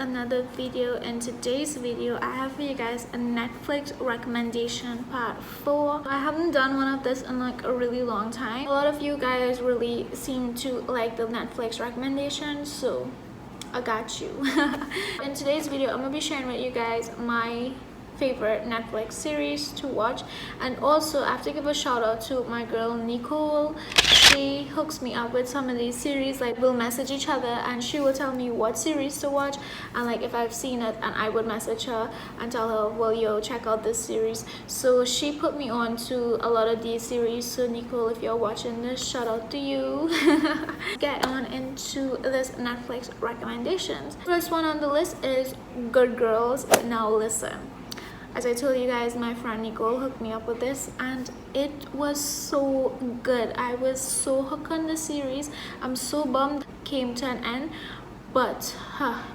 another video. In today's video I have for you guys a Netflix recommendation part 4. I haven't done one of this in like a really long time. A lot of you guys really seem to like the Netflix recommendation, so I got you. In today's video I'm gonna be sharing with you guys my favorite Netflix series to watch, and also I have to give a shout out to my girl Nicole. She hooks me up with some of these series. Like, we'll message each other and she will tell me what series to watch, and like if I've seen it, and I would message her and tell her, well, yo, check out this series. So she put me on to a lot of these series. So Nicole, if you're watching this, shout out to you. Get on into this Netflix recommendations. First one on the list is Good Girls. Now listen, as I told you guys, my friend Nicole hooked me up with this and it was so good. I was so hooked on the series. I'm so bummed it came to an end, but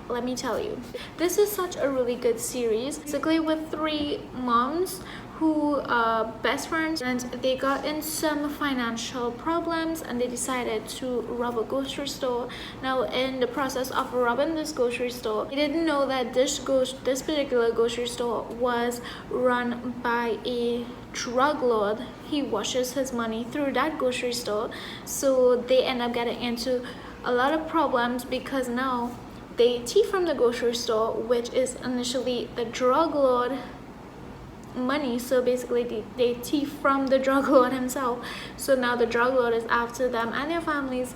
let me tell you, this is such a really good series. Basically with three moms who are best friends, and they got in some financial problems and they decided to rob a grocery store. Now in the process of robbing this grocery store, they didn't know that this particular grocery store was run by a drug lord. He washes his money through that grocery store, so they end up getting into a lot of problems because now they thief from the grocery store, which is initially the drug lord money. So basically they thief from the drug lord himself. So now the drug lord is after them and their families,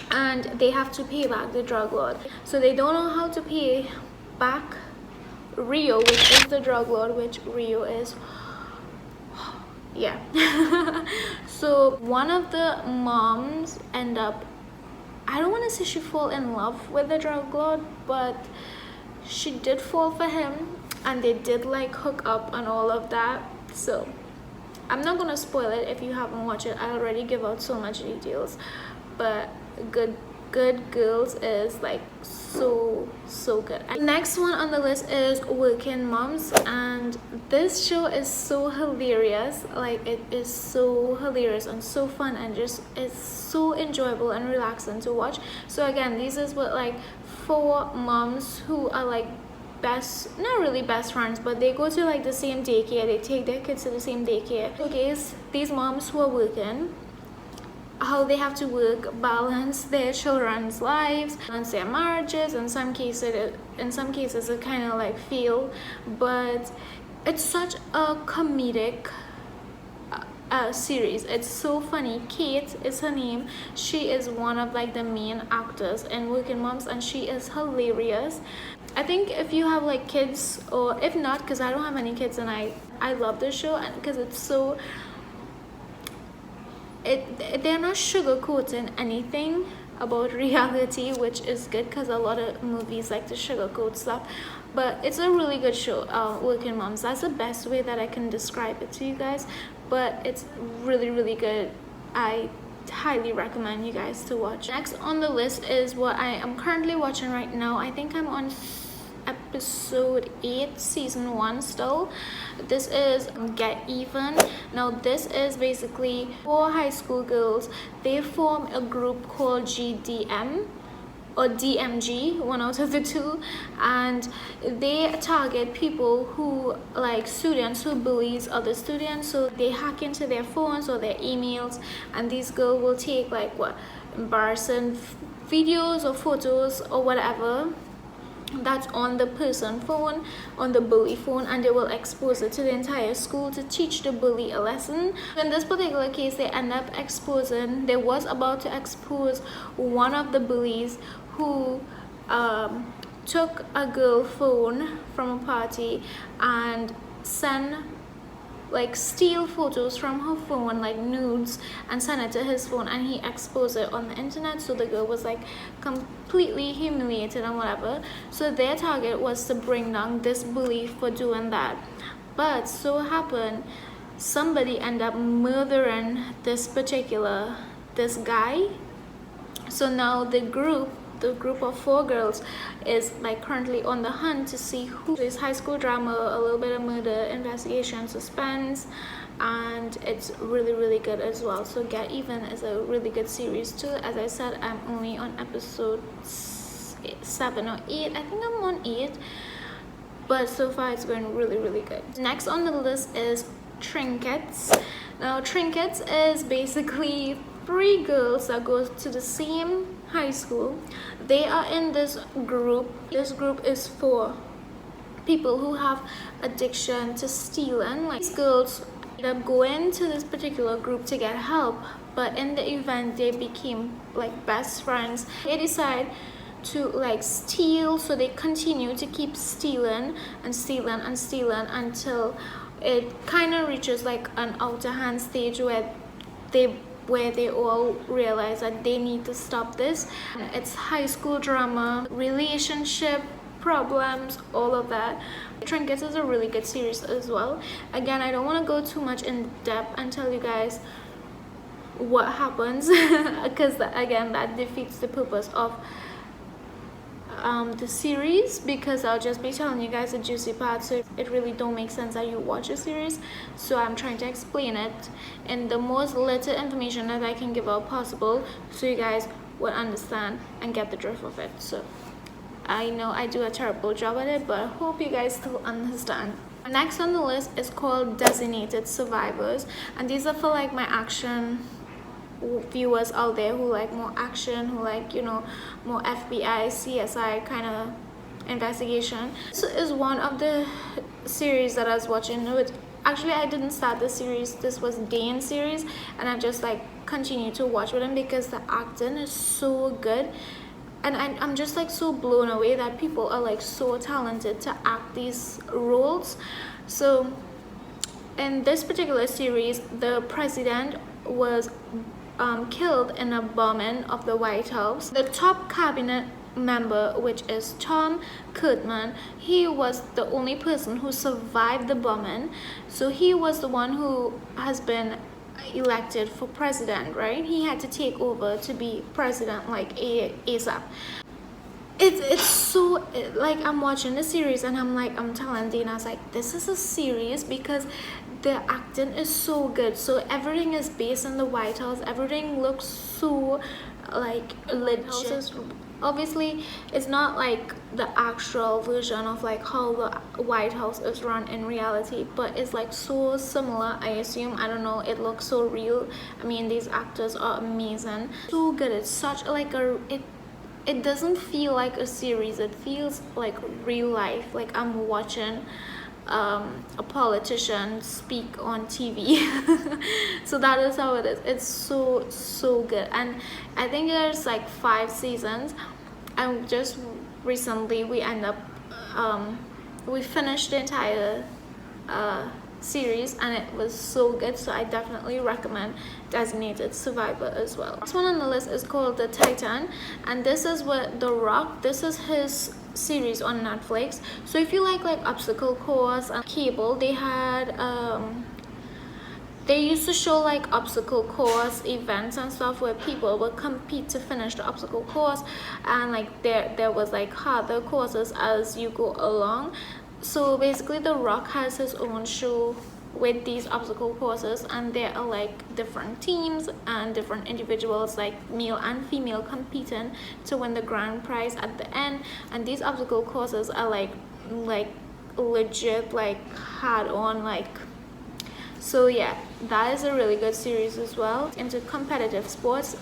and they have to pay back the drug lord. So they don't know how to pay back Rio, which is the drug lord, which Rio is, yeah. So one of the moms end up, I don't want to say she fall in love with the drug lord, but she did fall for him, and they did like hook up and all of that. So I'm not gonna spoil it if you haven't watched it. I already give out so much details, but Good Girls is like so good. Next one on the list is Working Moms, and this show is so hilarious. Like, it is so hilarious and so fun, and just it's so enjoyable and relaxing to watch. So again, this is what, like, four moms who are like not really best friends, but they go to like the same daycare. They take their kids to the same daycare. Okay, these moms who are working, how they have to work, balance their children's lives, balance their marriages. In some cases it kind of like fail, but it's such a comedic series. It's so funny. Kate is her name. She is one of like the main actors in Working Moms, and she is hilarious. I think if you have like kids, or if not, because I don't have any kids, and I love this show, and because it's so, they're not sugarcoating anything about reality, which is good, because a lot of movies like to sugarcoat stuff. But it's a really good show, Working Moms. That's the best way that I can describe it to you guys, but it's really good. I highly recommend you guys to watch. Next on the list is what I am currently watching right now. I think I'm on episode 8, season 1 still. This is Get Even. Now this is basically 4 high school girls. They form a group called GDM or DMG, one out of the two, and they target people who, like, students who bullies other students. So they hack into their phones or their emails, and these girls will take like embarrassing videos or photos or whatever that's on the person phone, on the bully phone, and they will expose it to the entire school to teach the bully a lesson. In this particular case, they end up exposing, they was about to expose one of the bullies who took a girl phone from a party and steal photos from her phone, like nudes, and send it to his phone, and he exposed it on the internet. So the girl was like completely humiliated and whatever. So their target was to bring down this bully for doing that. But so happened somebody ended up murdering this guy. So now the group of 4 girls is like currently on the hunt to see who is. High school drama, a little bit of murder, investigation, suspense, and it's really good as well. So Get Even is a really good series too. As I said, I'm only on episode 7 or 8. I think I'm on 8, but so far it's going really good. Next on the list is Trinkets. Now Trinkets is basically 3 girls that go to the same high school. They are in this group. This group is for people who have addiction to stealing. Like, these girls end up going to this particular group to get help, but in the event they became like best friends. They decide to like steal, so they continue to keep stealing until it kind of reaches like an out of hand stage where they all realize that they need to stop this. It's high school drama, relationship problems, all of that. Trinkets is a really good series as well. Again, I don't want to go too much in depth and tell you guys what happens because again, that defeats the purpose of the series, because I'll just be telling you guys the juicy part, so it really don't make sense that you watch a series. So I'm trying to explain it in the most little information that I can give out possible, so you guys will understand and get the drift of it. So I know I do a terrible job at it, but I hope you guys still understand. Next on the list is called Designated Survivors, and these are for like my action viewers out there who like more action, who like, you know, more FBI, CSI kind of investigation. This is one of the series that I was watching. Actually, I didn't start the series. This was Dane's series, and I just like continued to watch with him because the acting is so good. And I'm just like so blown away that people are like so talented to act these roles. So in this particular series, the president was killed in a bombing of the White House. The top cabinet member, which is Tom Kurtman, he was the only person who survived the bombing. So he was the one who has been elected for president, right? He had to take over to be president like ASAP. It's so like, I'm watching the series and I'm telling Dana, I was like, this is a series because the acting is so good. So everything is based in the White House. Everything looks so like legit. Obviously it's not like the actual version of like how the White House is run in reality, but it's like so similar, I assume. I don't know, it looks so real. I mean, these actors are amazing, so good. It's such like it doesn't feel like a series, it feels like real life, like I'm watching a politician speak on TV. So that is how it is. It's so good, and I think there's like 5 seasons, and just recently we finished the entire series, and it was so good. So I definitely recommend Designated Survivor as well. Next one on the list is called The Titan, and this is what The Rock, this is his series on Netflix. So if you like obstacle course and cable, they had they used to show like obstacle course events and stuff where people would compete to finish the obstacle course, and like there was like harder courses as you go along. So basically The Rock has his own show with these obstacle courses, and there are like different teams and different individuals, like male and female, competing to win the grand prize at the end. And these obstacle courses are like legit, like hard on, like. So yeah, that is a really good series as well. Into competitive sports,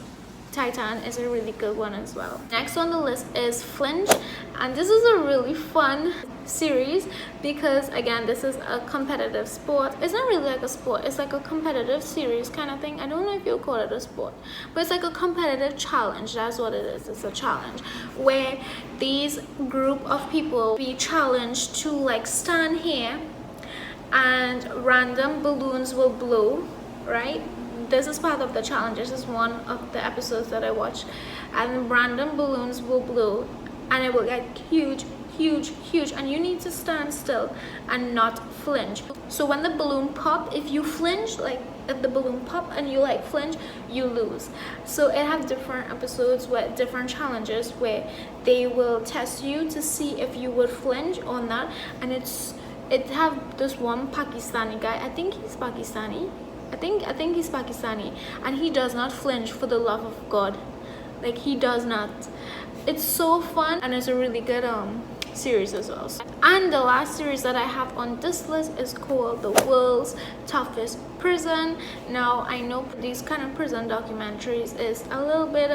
Titan is a really good one as well. Next on the list is Flinch, and this is a really fun series because again, this is a competitive sport. It's not really like a sport, it's like a competitive series kind of thing. I don't know if you'll call it a sport, but it's like a competitive challenge. That's what it is. It's a challenge where these group of people be challenged to like stand here and random balloons will blow, right? This is part of the challenge. This is one of the episodes that I watched, and random balloons will blow and it will get huge, and you need to stand still and not flinch. So when the balloon pop, if you flinch, like if the balloon pop and you like flinch, you lose. So it have different episodes with different challenges where they will test you to see if you would flinch or not. And it have this one Pakistani guy, I think he's Pakistani, I think he's Pakistani, and he does not flinch for the love of God. Like, he does not. it's so fun, and it's a really good series as well. And the last series that I have on this list is called The World's Toughest Prison. Now I know these kind of prison documentaries is a little bit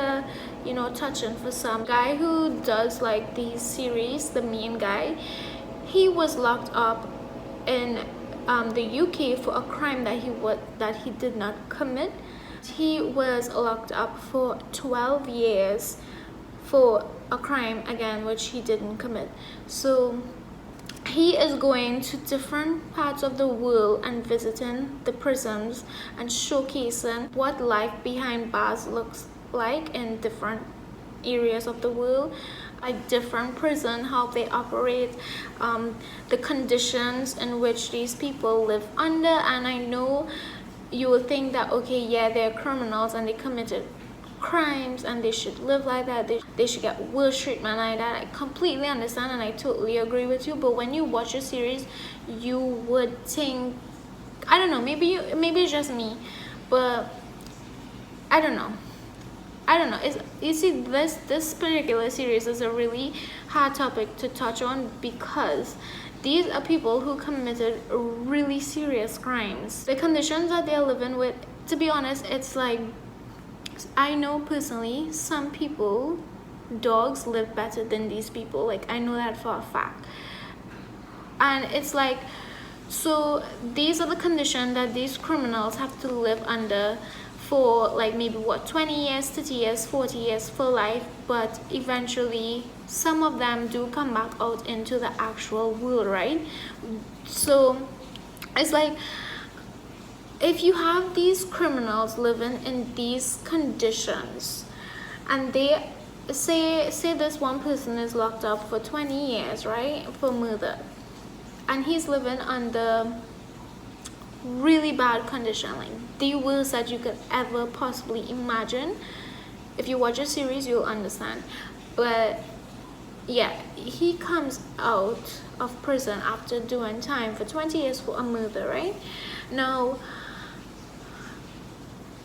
touching for some. Guy who does like these series, the main guy, he was locked up in the UK for a crime that he did not commit. He was locked up for 12 years for a crime again which he didn't commit. So he is going to different parts of the world and visiting the prisons and showcasing what life behind bars looks like in different areas of the world, like different prison, how they operate, the conditions in which these people live under. And I know you will think that, okay, yeah, they're criminals and they committed crimes and they should live like that, they should get worse treatment like that. I completely understand and I totally agree with you, but when you watch a series, you would think, I don't know, maybe it's just me, but I don't know. You see, this particular series is a really hard topic to touch on because these are people who committed really serious crimes. The conditions that they're living with, to be honest, it's like, I know personally some people, dogs live better than these people. Like, I know that for a fact. And it's like, so these are the conditions that these criminals have to live under for like maybe 20 years, 30 years, 40 years, for life. But eventually some of them do come back out into the actual world, right? So it's like, if you have these criminals living in these conditions and they say this one person is locked up for 20 years, right, for murder, and he's living under really bad condition, like the worst that you could ever possibly imagine. If you watch a series, you'll understand. But yeah, he comes out of prison after doing time for 20 years for a murder, right? Now,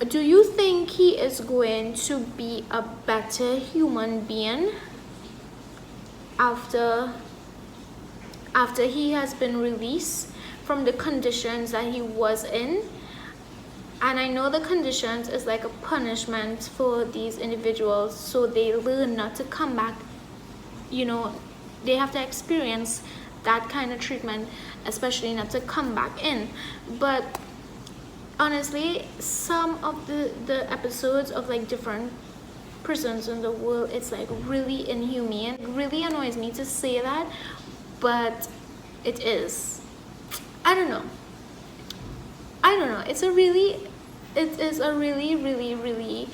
do you think he is going to be a better human being after he has been released from the conditions that he was in? And I know the conditions is like a punishment for these individuals, so they learn not to come back. They have to experience that kind of treatment, especially not to come back in. But honestly, some of the episodes of like different prisons in the world, it's like really inhumane. It really annoys me to say that, but it is. I don't know. It is a really, really, really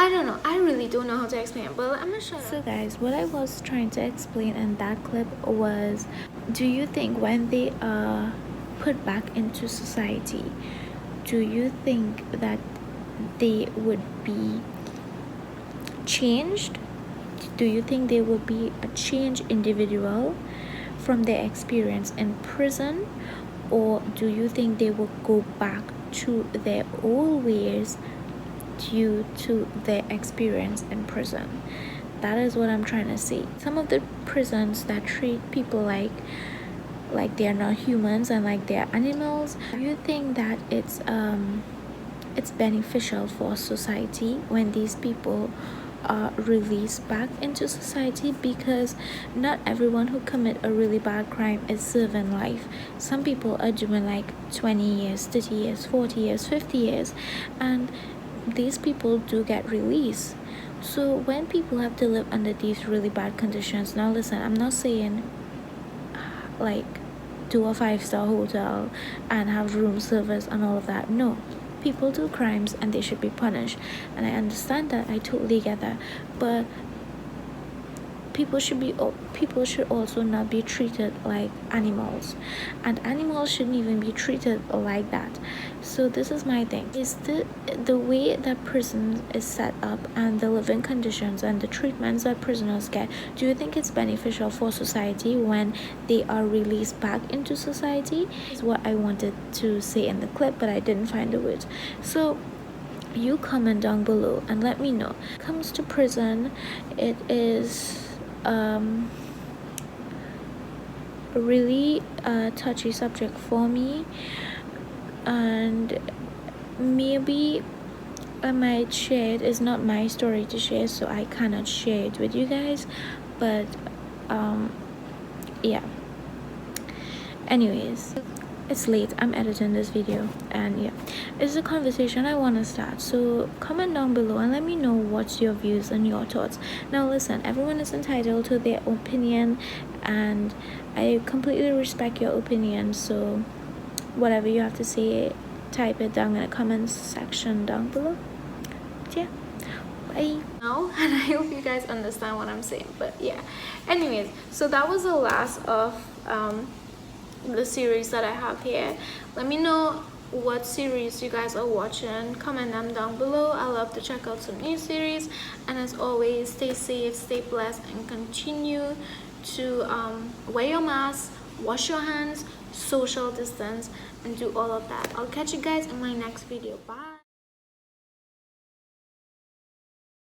I don't know. I really don't know how to explain it, but I'm gonna shut up. So guys, what I was trying to explain in that clip was, do you think when they are put back into society, do you think that they would be changed? Do you think they will be a changed individual from their experience in prison? Or do you think they will go back to their old ways due to their experience in prison? That is what I'm trying to say. Some of the prisons that treat people like they're not humans and like they're animals, do you think that it's beneficial for society when these people are released back into society? Because not everyone who commit a really bad crime is serving life. Some people are doing like 20 years, 30 years, 40 years, 50 years, and these people do get released. So when people have to live under these really bad conditions, now listen, I'm not saying like do a 5-star hotel and have room service and all of that. No, people do crimes and they should be punished, and I understand that. I totally get that. But people should also not be treated like animals, and animals shouldn't even be treated like that. So this is my thing, is the way that prison is set up and the living conditions and the treatments that prisoners get, do you think it's beneficial for society when they are released back into society? Is what I wanted to say in the clip, but I didn't find the words. So you comment down below and let me know. Comes to prison, it is a really touchy subject for me, and maybe I might share it. It's not my story to share, so I cannot share it with you guys, but yeah, anyways, it's late, I'm editing this video, and yeah, it's a conversation I want to start. So comment down below and let me know what's your views and your thoughts. Now listen, everyone is entitled to their opinion, and I completely respect your opinion, so whatever you have to say, type it down in the comments section down below. Yeah, bye now. And I hope you guys understand what I'm saying, but yeah, anyways, so that was the last of the series that I have here. Let me know what series you guys are watching, comment them down below. I love to check out some new series, and as always, stay safe, stay blessed, and continue to wear your mask, wash your hands, social distance, and do all of that. I'll catch you guys in my next video. Bye.